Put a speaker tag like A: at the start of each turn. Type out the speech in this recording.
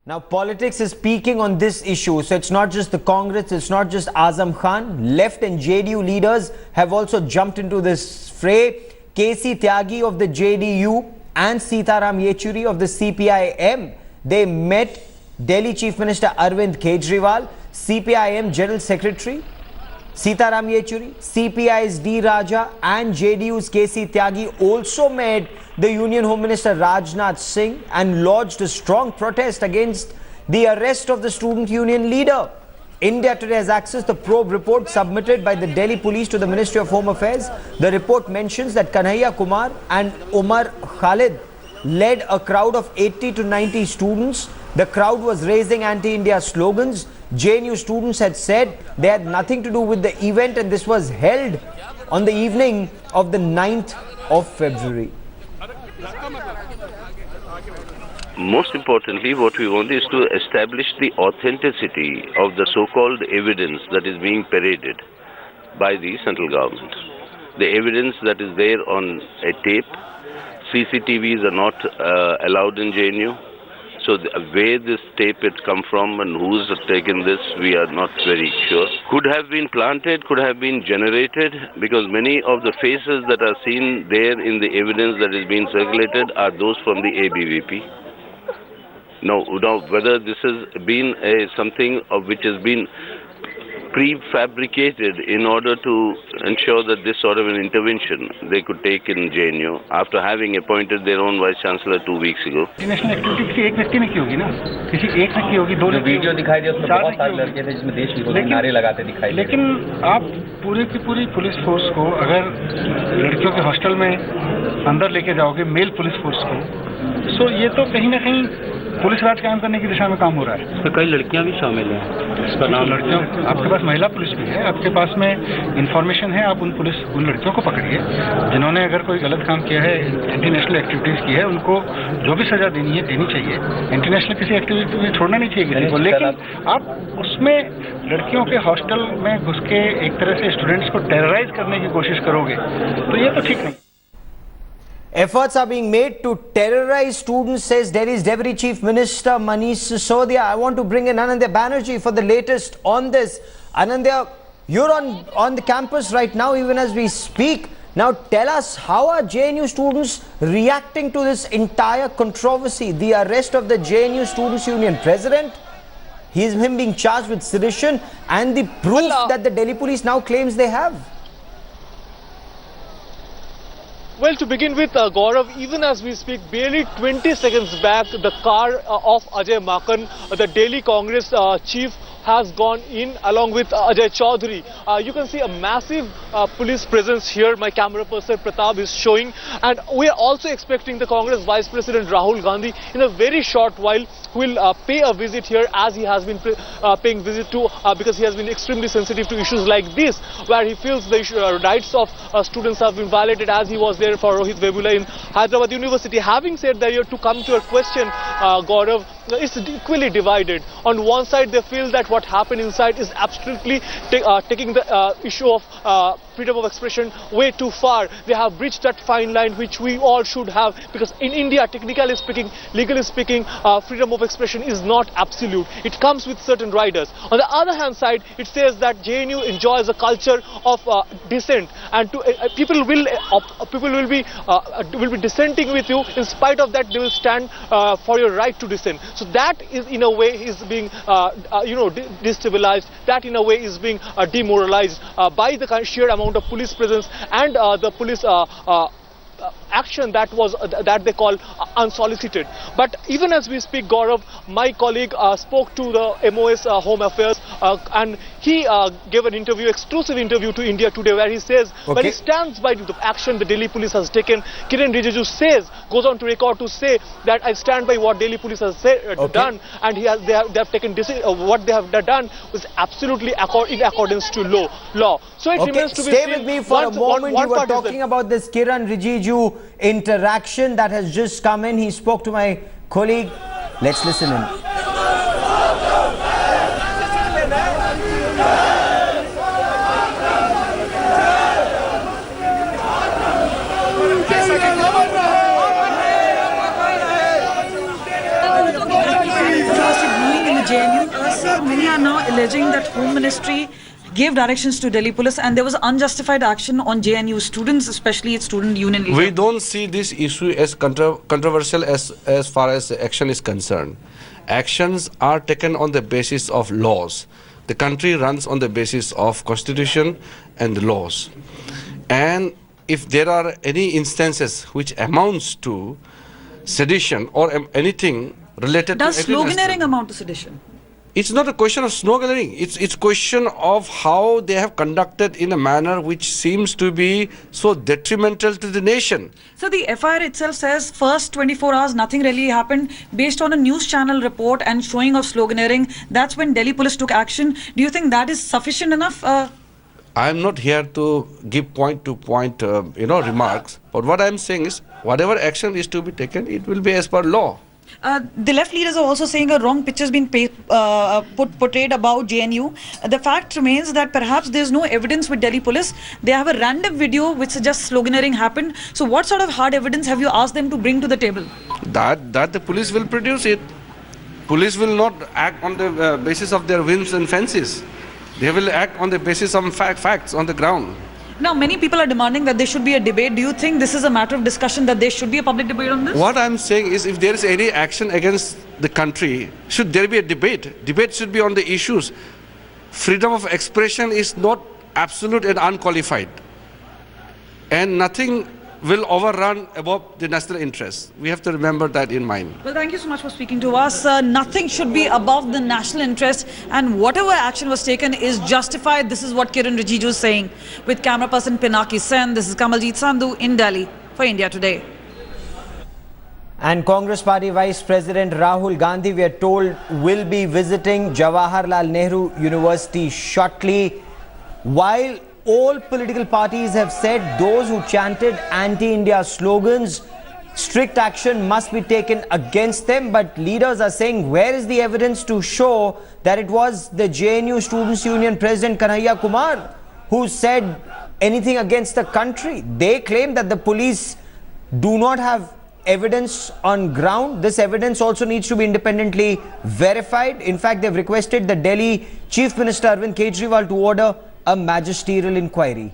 A: Now, politics is peaking on this issue. So it's not just the Congress, it's not just Azam Khan. Left and JDU leaders have also jumped into this fray. KC Tyagi of the JDU and Sitaram Yechury of the CPIM, they met Delhi Chief Minister Arvind Kejriwal, CPIM General Secretary Sitaram Yechury, CPI's D Raja and JDU's KC Tyagi also met the Union Home Minister Rajnath Singh and lodged a strong protest against the arrest of the student union leader. India Today has accessed the probe report submitted by the Delhi police to the Ministry of Home Affairs. The report mentions that Kanhaiya Kumar and Umar Khalid led a crowd of 80 to 90 students. The crowd was raising anti-India slogans. JNU students had said they had nothing to do with the event, and this was held on the evening of the 9th of February.
B: Most importantly, what we want is to establish the authenticity of the so-called evidence that is being paraded by the central government. The evidence that is there on a tape, CCTVs are not allowed in JNU. So where this tape had come from and who's taken this, we are not very sure. Could have been planted, could have been generated, because many of the faces that are seen there in the evidence that is being circulated are those from the ABVP. Now whether this has been something of which has been prefabricated in order to ensure that this sort of an intervention they could take in JNU after having appointed their own Vice Chancellor 2 weeks ago.
C: National activity किसी एक व्यक्ति ने की होगी ना, किसी एक ने की होगी, दो ने
D: वीडियो दिखाई दिया उसमें बहुत सारे लड़के थे जिसमें देश विरोधी नारे लगाते दिखाई दे।
C: लेकिन आप पूरी की पूरी पुलिस फोर्स को अगर लड़कियों के हॉस्टल में अंदर लेके जाओगे, मेल पुलिस फोर्स को, तो ये तो कहीं ना कहीं पुलिस राज कायम करने की दिशा में काम हो रहा है।
D: इसमें कई लड़कियां भी शामिल हैं। इसका नाम
C: लड़कियों, आपके पास महिला पुलिस भी है, आपके पास में इंफॉर्मेशन है, आप उन लड़कियों को पकड़िए जिन्होंने अगर कोई गलत काम किया है, एंटी नेशनल एक्टिविटीज की है, उनको जो भी सजा देनी है देनी चाहिए। एंटी नेशनल किसी एक्टिविटी में छोड़ना नहीं चाहिए किसी को, लेकिन आप उसमें लड़कियों के हॉस्टल में घुस के एक तरह से स्टूडेंट्स को टेरराइज करने की कोशिश करोगे तो ये तो ठीक नहीं।
A: Efforts are being made to terrorize students, says Delhi's Deputy Chief Minister Manish Sisodia. I want to bring in Anandya Banerjee for the latest on this. Anandya, you're on the campus right now, even as we speak. Now tell us, how are JNU students reacting to this entire controversy? The arrest of the JNU Students' Union president, him being charged with sedition, and the proof that the Delhi police now claims they have.
E: Well, to begin with, Gaurav, even as we speak, barely 20 seconds back, the car of Ajay Makan, the Delhi Congress chief, has gone in along with Ajay Chaudhary. You can see a massive police presence here. My camera person Pratap is showing, and we are also expecting the Congress Vice President Rahul Gandhi in a very short while, who will pay a visit here, as he has been paying visit to, because he has been extremely sensitive to issues like this, where he feels the rights of students have been violated, as he was there for Rohit Vebula in Hyderabad University. Having said that, to come to your question, Gaurav, it's equally divided. On one side, they feel that what happened inside is absolutely taking the issue of freedom of expression way too far. They have breached that fine line which we all should have, because in India, technically speaking, legally speaking, freedom of expression is not absolute. It comes with certain riders. On the other hand side, it says that JNU enjoys a culture of dissent, and people will be dissenting with you. In spite of that, they will stand for your right to dissent. So that is, in a way, is being destabilized. That in a way is being demoralized by the sheer amount of police presence and the police action that they call unsolicited. But even as we speak, Gaurav, my colleague spoke to the MOS Home Affairs, and he gave an exclusive interview to India Today, where he says, when he stands by the action the Delhi police has taken. Kiren Rijiju goes on to record to say that I stand by what Delhi police has done, and they have taken what they have done was absolutely in accordance to law. So it remains to be
A: stay
E: seen.
A: with me for a moment. You were talking about this Kiren Rijiju interaction that has just come in. He spoke to my colleague. Let's listen in.
F: sir, many are now alleging that Home Ministry gave directions to Delhi police and there was unjustified action on JNU students, especially its student union leader.
G: We don't see this issue as controversial as far as the action is concerned. Actions are taken on the basis of laws. The country runs on the basis of constitution and laws. And if there are any instances which amounts to sedition or anything related
F: Does
G: to
F: sloganeering amount to sedition?
G: it's not a question of sloganeering. It's question of how they have conducted in a manner which seems to be so detrimental to the nation.
F: So the FIR itself says first 24 hours nothing really happened. Based on a news channel report and showing of sloganeering, that's when Delhi police took action. Do you think that is sufficient enough?
G: I am not here to give point-to-point, remarks. But what I am saying is, whatever action is to be taken, it will be as per law.
F: The left leaders are also saying a wrong picture has been portrayed about JNU. The fact remains that perhaps there's no evidence with Delhi police. They have a random video which suggests sloganeering happened. So what sort of hard evidence have you asked them to bring to the table?
G: That the police will produce it. Police will not act on the basis of their whims and fancies. They will act on the basis of facts on the ground.
F: Now, many people are demanding that there should be a debate. Do you think this is a matter of discussion, that there should be a public debate on this?
G: What I'm saying is, if there is any action against the country, should there be a debate? Debate should be on the issues. Freedom of expression is not absolute and unqualified. And nothing will overrun above the national interest. We have to remember that in mind.
F: Well, thank you so much for speaking to us. Nothing should be above the national interest, and whatever action was taken is justified. This is what Kiran Rijiju is saying. With camera person Pinaki Sen, this is Kamaljeet Sandhu in Delhi for India Today.
A: And Congress Party Vice President Rahul Gandhi, we are told, will be visiting Jawaharlal Nehru University shortly. While all political parties have said those who chanted anti-India slogans, strict action must be taken against them. But leaders are saying, where is the evidence to show that it was the JNU Students' Union President Kanhaiya Kumar who said anything against the country? They claim that the police do not have evidence on ground. This evidence also needs to be independently verified. In fact, they've requested the Delhi Chief Minister Arvind Kejriwal to order a magisterial inquiry.